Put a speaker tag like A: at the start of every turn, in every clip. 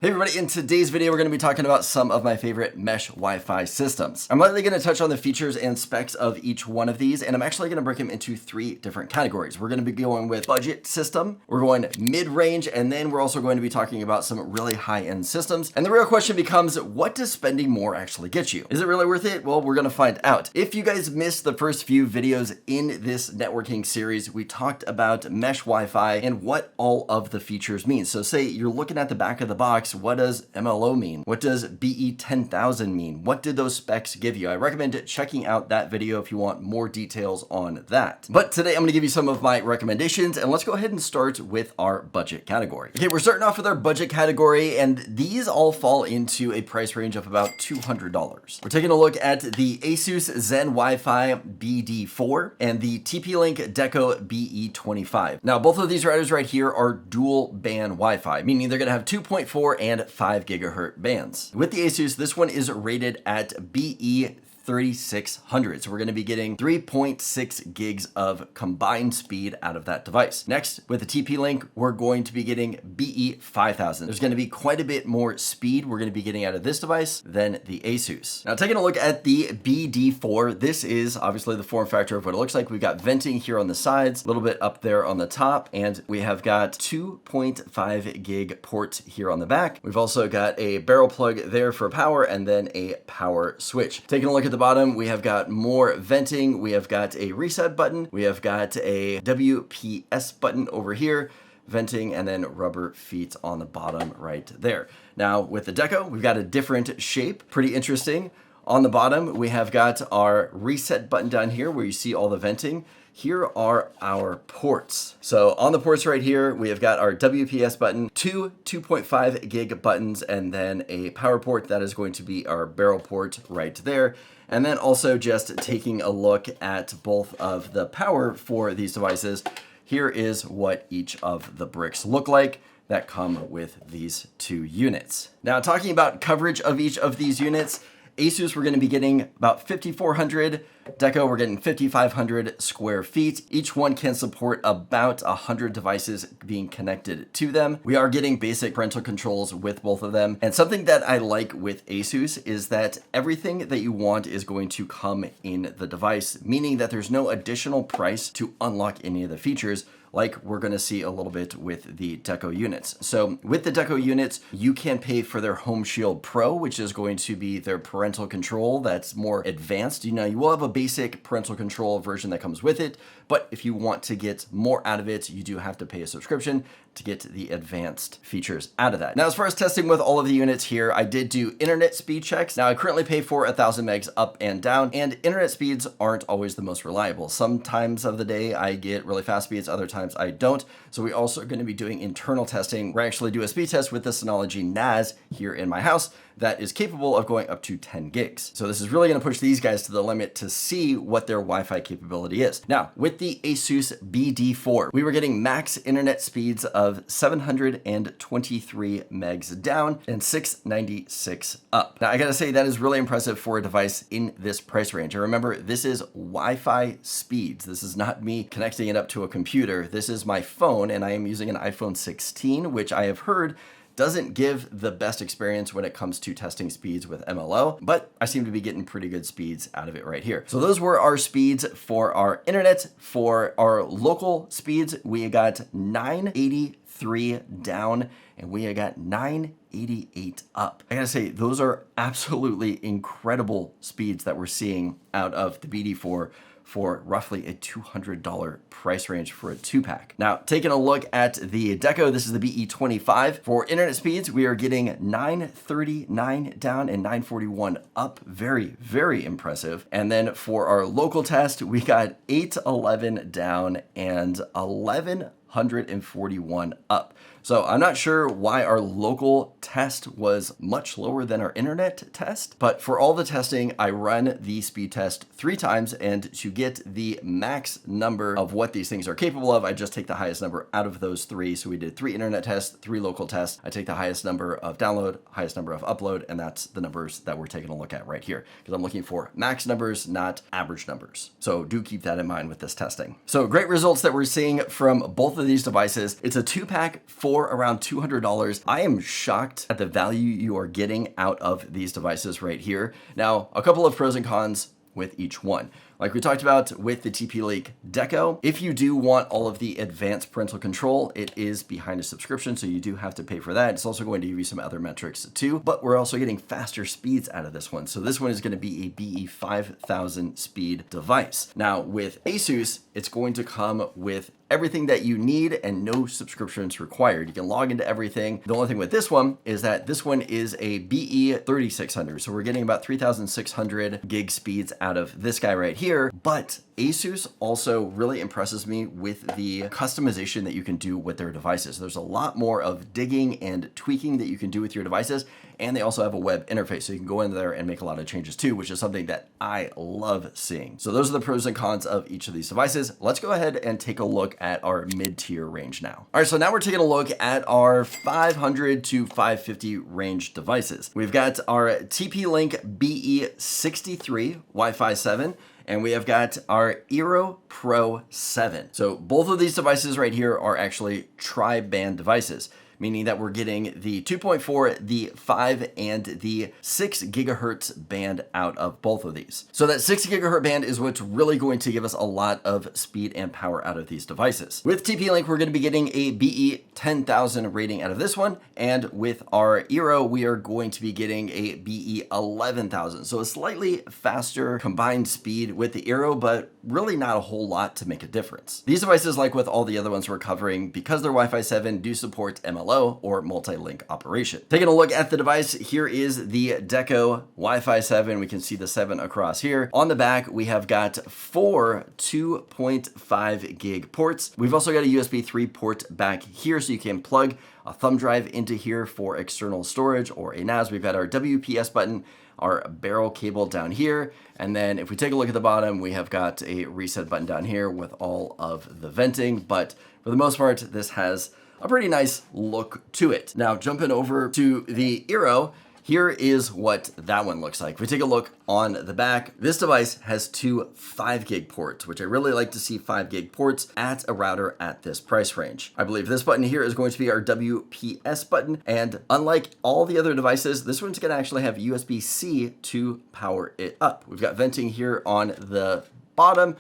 A: Hey everybody, in today's video, we're going to be talking about some of my favorite mesh Wi-Fi systems. I'm likely going to touch on the features and specs of each one of these, and I'm actually going to break them into three different categories. We're going to be going with budget system, we're going mid-range, and then we're also going to be talking about some really high-end systems. And the real question becomes, what does spending more actually get you? Is it really worth it? Well, we're going to find out. If you guys missed the first few videos in this networking series, we talked about mesh Wi-Fi and what all of the features mean. So say you're looking at the back of the box, what does MLO mean? What does BE 10,000 mean? What did those specs give you? I recommend checking out that video if you want more details on that. But today I'm gonna give you some of my recommendations, and let's go ahead and start with our budget category. Okay, we're starting off with our budget category, and these all fall into a price range of about $200. We're taking a look at the Asus Zen Wi-Fi BD4 and the TP-Link Deco BE25. Now, both of these routers right here are dual band Wi-Fi, meaning they're gonna have 2.4 and 5 gigahertz bands. With the Asus, this one is rated at BE 3600. So we're going to be getting 3.6 gigs of combined speed out of that device. Next, with the TP-Link, we're going to be getting BE 5000. There's going to be quite a bit more speed we're going to be getting out of this device than the Asus. Now, taking a look at the BD4, this is obviously the form factor of what it looks like. We've got venting here on the sides, a little bit up there on the top, and we have got 2.5 gig ports here on the back. We've also got a barrel plug there for power and then a power switch. Taking a look at the bottom, we have got more venting, we have got a reset button, we have got a WPS button over here, venting, and then rubber feet on the bottom right there. Now with the Deco, we've got a different shape, pretty interesting. On the bottom, we have got our reset button down here where you see all the venting. Here are our ports. So on the ports right here, we have got our WPS button, two 2.5 gig buttons, and then a power port that is going to be our barrel port right there. And then also just taking a look at both of the power for these devices. Here is what each of the bricks look like that come with these two units. Now, talking about coverage of each of these units, Asus, we're going to be getting about 5,400. Deco, we're getting 5,500 square feet. Each one can support about 100 devices being connected to them. We are getting basic parental controls with both of them. And something that I like with Asus is that everything that you want is going to come in the device, meaning that there's no additional price to unlock any of the features, like we're going to see a little bit with the Deco units. So with the Deco units, you can pay for their Home Shield Pro, which is going to be their parental control that's more advanced. You know, you will have a basic parental control version that comes with it, but if you want to get more out of it, you do have to pay a subscription to get the advanced features out of that. Now, as far as testing with all of the units here, I did do internet speed checks. Now, I currently pay for 1,000 megs up and down, and internet speeds aren't always the most reliable. Some times of the day I get really fast speeds, other times I don't. So we also are going to be doing internal testing where I actually do a speed test with the Synology NAS here in my house that is capable of going up to 10 gigs. So this is really going to push these guys to the limit to see what their Wi-Fi capability is. Now, with the Asus BD4, we were getting max internet speeds of 723 megs down and 696 up. Now, I gotta say that is really impressive for a device in this price range. And remember, this is Wi-Fi speeds. This is not me connecting it up to a computer. This is my phone, and I am using an iPhone 16, which I have heard doesn't give the best experience when it comes to testing speeds with MLO, but I seem to be getting pretty good speeds out of it right here. So those were our speeds for our internet. For our local speeds, we got 983 down and we got 988 up. I gotta say, those are absolutely incredible speeds that we're seeing out of the BD4 for roughly a $200 price range for a 2-pack. Now, taking a look at the Deco, this is the BE25. For internet speeds, we are getting 939 down and 941 up. Very, very impressive. And then for our local test, we got 811 down and 1141 up. So I'm not sure why our local test was much lower than our internet test, but for all the testing, I run the speed test 3 times, and to get the max number of what these things are capable of, I just take the highest number out of those 3. So we did 3 internet tests, 3 local tests. I take the highest number of download, highest number of upload, and that's the numbers that we're taking a look at right here, because I'm looking for max numbers, not average numbers. So do keep that in mind with this testing. So great results that we're seeing from both both of these devices. It's a 2-pack for around $200. I am shocked at the value you are getting out of these devices right here. Now, a couple of pros and cons with each one. Like we talked about with the TP-Link Deco, if you do want all of the advanced parental control, it is behind a subscription, so you do have to pay for that. It's also going to give you some other metrics too, but we're also getting faster speeds out of this one. So this one is going to be a BE 5000 speed device. Now with Asus, it's going to come with everything that you need and no subscriptions required. You can log into everything. The only thing with this one is that this one is a BE 3600. So we're getting about 3600 gig speeds out of this guy right here. But Asus also really impresses me with the customization that you can do with their devices. There's a lot more of digging and tweaking that you can do with your devices. And they also have a web interface, so you can go in there and make a lot of changes too, which is something that I love seeing. So those are the pros and cons of each of these devices. Let's go ahead and take a look at our mid-tier range now. All right, so now we're taking a look at our 500 to 550 range devices. We've got our TP-Link BE63 Wi-Fi 7, and we have got our Eero Pro 7. So both of these devices right here are actually tri-band devices, meaning that we're getting the 2.4, the 5, and the 6 gigahertz band out of both of these. So that 6 gigahertz band is what's really going to give us a lot of speed and power out of these devices. With TP-Link, we're going to be getting a BE 10,000 rating out of this one, and with our Eero, we are going to be getting a BE 11,000. So a slightly faster combined speed with the Eero, but really not a whole lot to make a difference. These devices, like with all the other ones we're covering, because they're Wi-Fi 7, do support MLO or multi-link operation. Taking a look at the device, here is the Deco Wi-Fi 7. We can see the 7 across here. On the back, we have got 4 2.5 gig ports. We've also got a USB 3 port back here, so you can plug a thumb drive into here for external storage or a NAS. We've got our WPS button, our barrel cable down here. And then if we take a look at the bottom, we have got a reset button down here with all of the venting. But for the most part, this has a pretty nice look to it. Now jumping over to the Eero, here is what that one looks like. If we take a look on the back, this device has 2 5 gig ports, which I really like to see 5 gig ports at a router at this price range. I believe this button here is going to be our WPS button. And unlike all the other devices, this one's gonna actually have USB-C to power it up. We've got venting here on the bottom,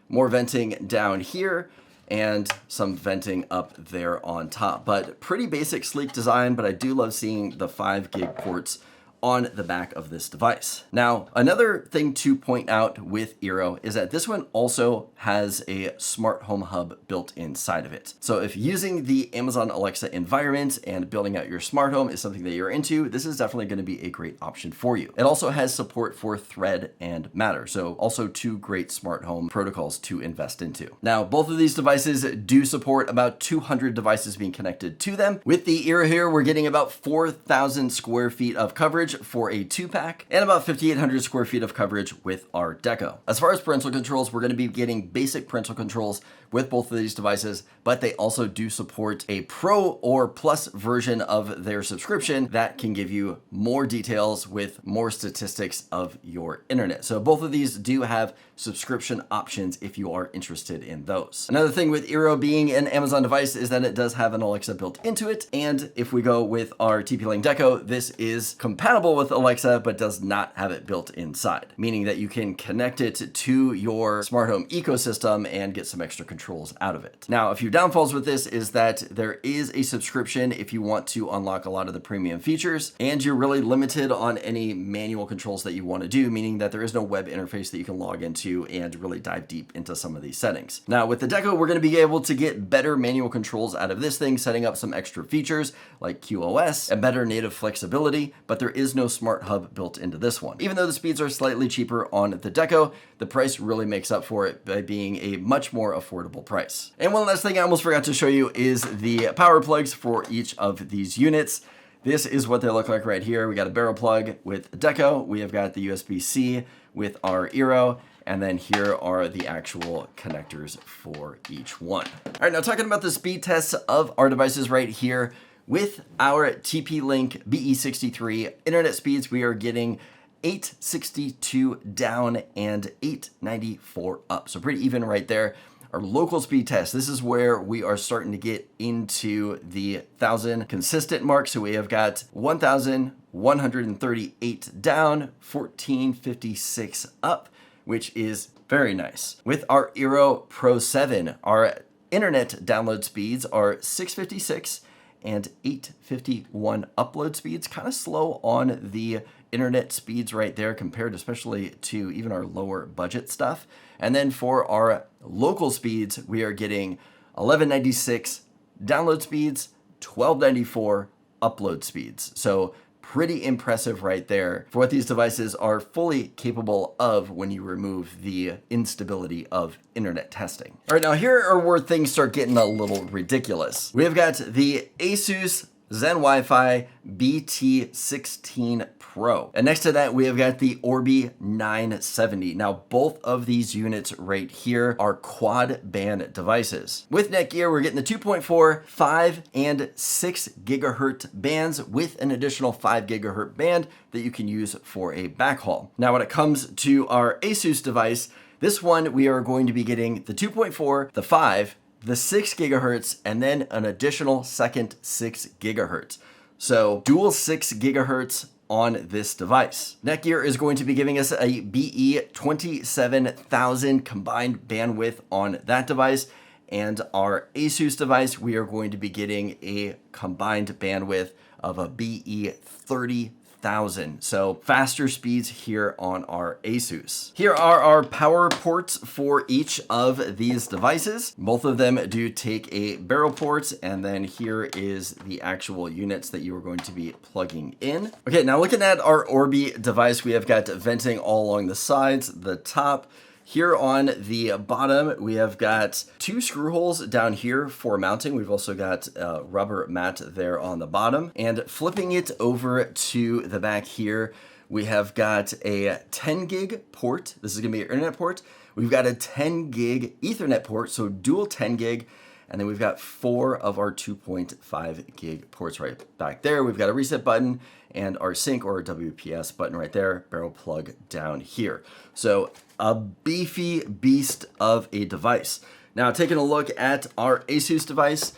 A: more venting down here, and some venting up there on top. But pretty basic, sleek design, but I do love seeing the 5 gig ports on the back of this device. Now, another thing to point out with Eero is that this one also has a smart home hub built inside of it. So if using the Amazon Alexa environment and building out your smart home is something that you're into, this is definitely going to be a great option for you. It also has support for Thread and Matter, so also 2 great smart home protocols to invest into. Now, both of these devices do support about 200 devices being connected to them. With the Eero here, we're getting about 4,000 square feet of coverage for a 2-pack and about 5,800 square feet of coverage with our Deco. As far as parental controls, we're going to be getting basic parental controls with both of these devices, but they also do support a Pro or Plus version of their subscription that can give you more details with more statistics of your internet. So both of these do have subscription options if you are interested in those. Another thing with Eero being an Amazon device is that it does have an Alexa built into it. And if we go with our TP-Link Deco, this is compatible with Alexa, but does not have it built inside, meaning that you can connect it to your smart home ecosystem and get some extra controls out of it. Now, a few downfalls with this is that there is a subscription if you want to unlock a lot of the premium features, and you're really limited on any manual controls that you want to do, meaning that there is no web interface that you can log into and really dive deep into some of these settings. Now, with the Deco, we're going to be able to get better manual controls out of this thing, setting up some extra features like QoS and better native flexibility, but there is no smart hub built into this one. Even though the speeds are slightly cheaper on the Deco, the price really makes up for it by being a much more affordable price. And one last thing I almost forgot to show you is the power plugs for each of these units. This is what they look like right here. We got a barrel plug with Deco. We have got the USB-C with our Eero. And then here are the actual connectors for each one. All right, now talking about the speed tests of our devices right here. With our TP-Link BE63 internet speeds, we are getting 862 down and 894 up. So pretty even right there. our local speed test. This is where we are starting to get into the 1,000 consistent mark. So we have got 1,138 down, 1,456 up, which is very nice. With our Eero Pro 7, our internet download speeds are 656 and 851 upload speeds. Kind of slow on the internet speeds right there compared especially to even our lower budget stuff. And then for our local speeds, we are getting 1196 download speeds, 1294 upload speeds. So pretty impressive right there for what these devices are fully capable of when you remove the instability of internet testing. All right, now here are where things start getting a little ridiculous. We have got the Asus Zen Wi-Fi BT16 Pro. And next to that, we have got the Orbi 970. Now, both of these units right here are quad band devices. With Netgear, we're getting the 2.4, 5, and 6 gigahertz bands with an additional 5 gigahertz band that you can use for a backhaul. Now, when it comes to our Asus device, this one, we are going to be getting the 2.4, the 5, the 6 gigahertz, and then an additional second 6 gigahertz. So dual 6 gigahertz on this device. Netgear is going to be giving us a BE 27,000 combined bandwidth on that device. And our Asus device, we are going to be getting a combined bandwidth of a BE 30,000. So faster speeds here on our Asus. Here are our power ports for each of these devices. Both of them do take a barrel port, and then here is the actual units that you are going to be plugging in. Okay, now looking at our Orbi device, we have got venting all along the sides, the top. Here on the bottom, we have got 2 screw holes down here for mounting. We've also got a rubber mat there on the bottom. And flipping it over to the back here, we have got a 10 gig port. This is gonna be your internet port. We've got a 10 gig Ethernet port, so dual 10 gig. And then we've got 4 of our 2.5 gig ports right back there. We've got a reset button and our sync or WPS button right there, barrel plug down here. So a beefy beast of a device. Now taking a look at our Asus device,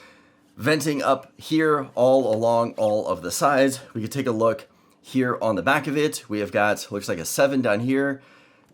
A: venting up here all along all of the sides. We could take a look here on the back of it. We have got, looks like a 7 down here.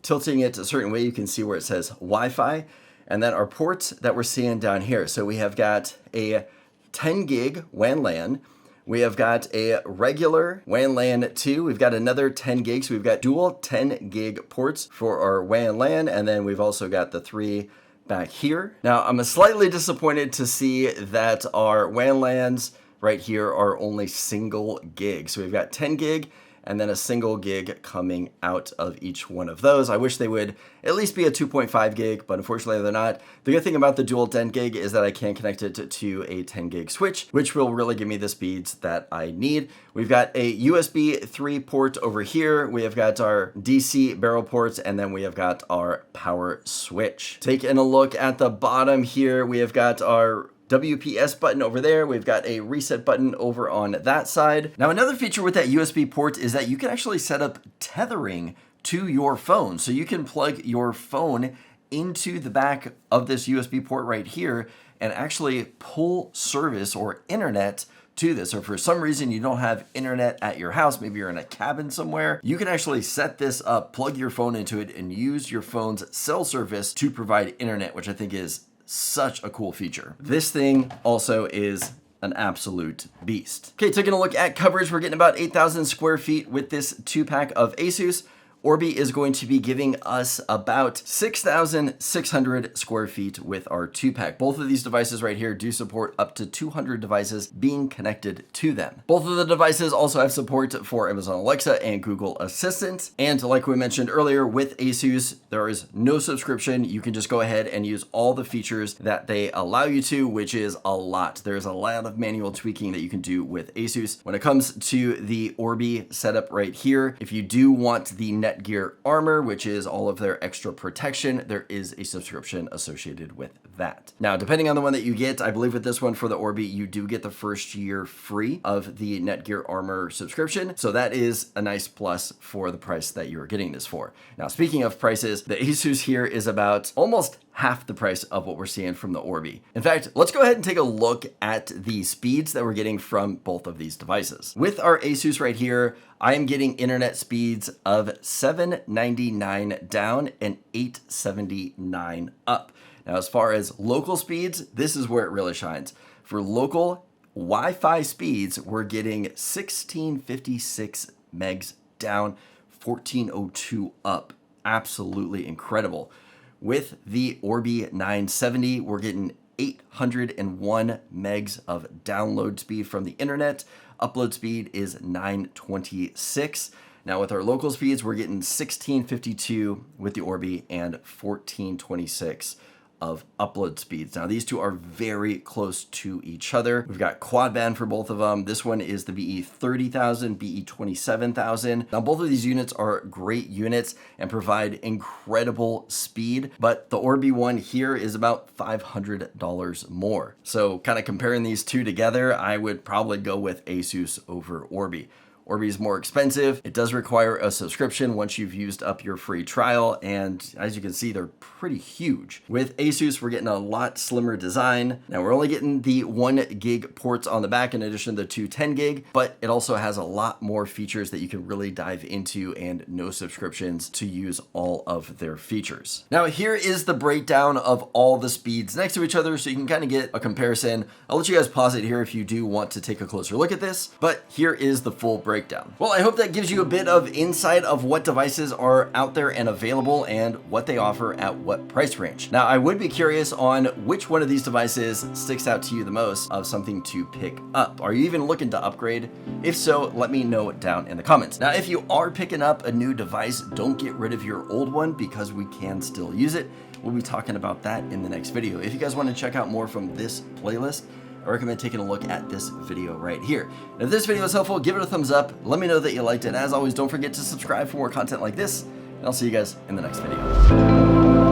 A: Tilting it a certain way, you can see where it says Wi-Fi. And then our ports that we're seeing down here. So we have got a 10 gig WAN LAN. We have got a regular WAN LAN 2. We've got another 10 gigs. So we've got dual 10 gig ports for our WAN LAN. And then we've also got the 3 back here. Now, I'm slightly disappointed to see that our WAN LANs right here are only single gig. So we've got 10 gig and then a single gig coming out of each one of those. I wish they would at least be a 2.5 gig, but unfortunately they're not. The good thing about the dual 10 gig is that I can connect it to a 10 gig switch, which will really give me the speeds that I need. We've got a USB 3 port over here. We have got our DC barrel ports, and then we have got our power switch. Taking a look at the bottom here, we have got our WPS button over there. We've got a reset button over on that side. Now, another feature with that USB port is that you can actually set up tethering to your phone. So you can plug your phone into the back of this USB port right here and actually pull service or internet to this. Or for some reason you don't have internet at your house, maybe you're in a cabin somewhere, you can actually set this up, plug your phone into it, and use your phone's cell service to provide internet, which I think is such a cool feature. This thing also is an absolute beast. Okay, taking a look at coverage, we're getting about 8,000 square feet with this 2-pack of Asus. Orbi is going to be giving us about 6,600 square feet with our 2-pack. Both of these devices right here do support up to 200 devices being connected to them. Both of the devices also have support for Amazon Alexa and Google Assistant. And like we mentioned earlier, with Asus, there is no subscription. You can just go ahead and use all the features that they allow you to, which is a lot. There's a lot of manual tweaking that you can do with Asus. When it comes to the Orbi setup right here, if you do want the Netgear Armor, which is all of their extra protection, there is a subscription associated with that. Now, depending on the one that you get, I believe with this one for the Orbi, you do get the first year free of the Netgear Armor subscription. So that is a nice plus for the price that you're getting this for. Now, speaking of prices, the Asus here is about almost half the price of what we're seeing from the Orbi. In fact, let's go ahead and take a look at the speeds that we're getting from both of these devices. With our Asus right here, I am getting internet speeds of 799 down and 879 up. Now, as far as local speeds, this is where it really shines. For local Wi-Fi speeds, we're getting 1656 megs down, 1402 up. Absolutely incredible. With the Orbi 970, we're getting 801 megs of download speed from the internet. Upload speed is 926. Now with our local speeds, we're getting 1652 with the Orbi and 1426 of upload speeds. Now these two are very close to each other. We've got quad band for both of them. This one is the BE 30,000, BE 27,000. Now both of these units are great units and provide incredible speed, but the Orbi one here is about $500 more. So kind of comparing these two together, I would probably go with Asus over Orbi. Orbi is more expensive. It does require a subscription once you've used up your free trial. And as you can see, they're pretty huge. With Asus, we're getting a lot slimmer design. Now we're only getting the 1 gig ports on the back in addition to the two 10 gig, but it also has a lot more features that you can really dive into and no subscriptions to use all of their features. Now here is the breakdown of all the speeds next to each other so you can kind of get a comparison. I'll let you guys pause it here if you do want to take a closer look at this, but here is the full breakdown. Well, I hope that gives you a bit of insight of what devices are out there and available and what they offer at what price range. Now, I would be curious on which one of these devices sticks out to you the most of something to pick up. Are you even looking to upgrade? If so, let me know down in the comments. Now, if you are picking up a new device, don't get rid of your old one because we can still use it. We'll be talking about that in the next video. If you guys want to check out more from this playlist, I recommend taking a look at this video right here. And if this video was helpful, give it a thumbs up. Let me know that you liked it. As always, don't forget to subscribe for more content like this, and I'll see you guys in the next video.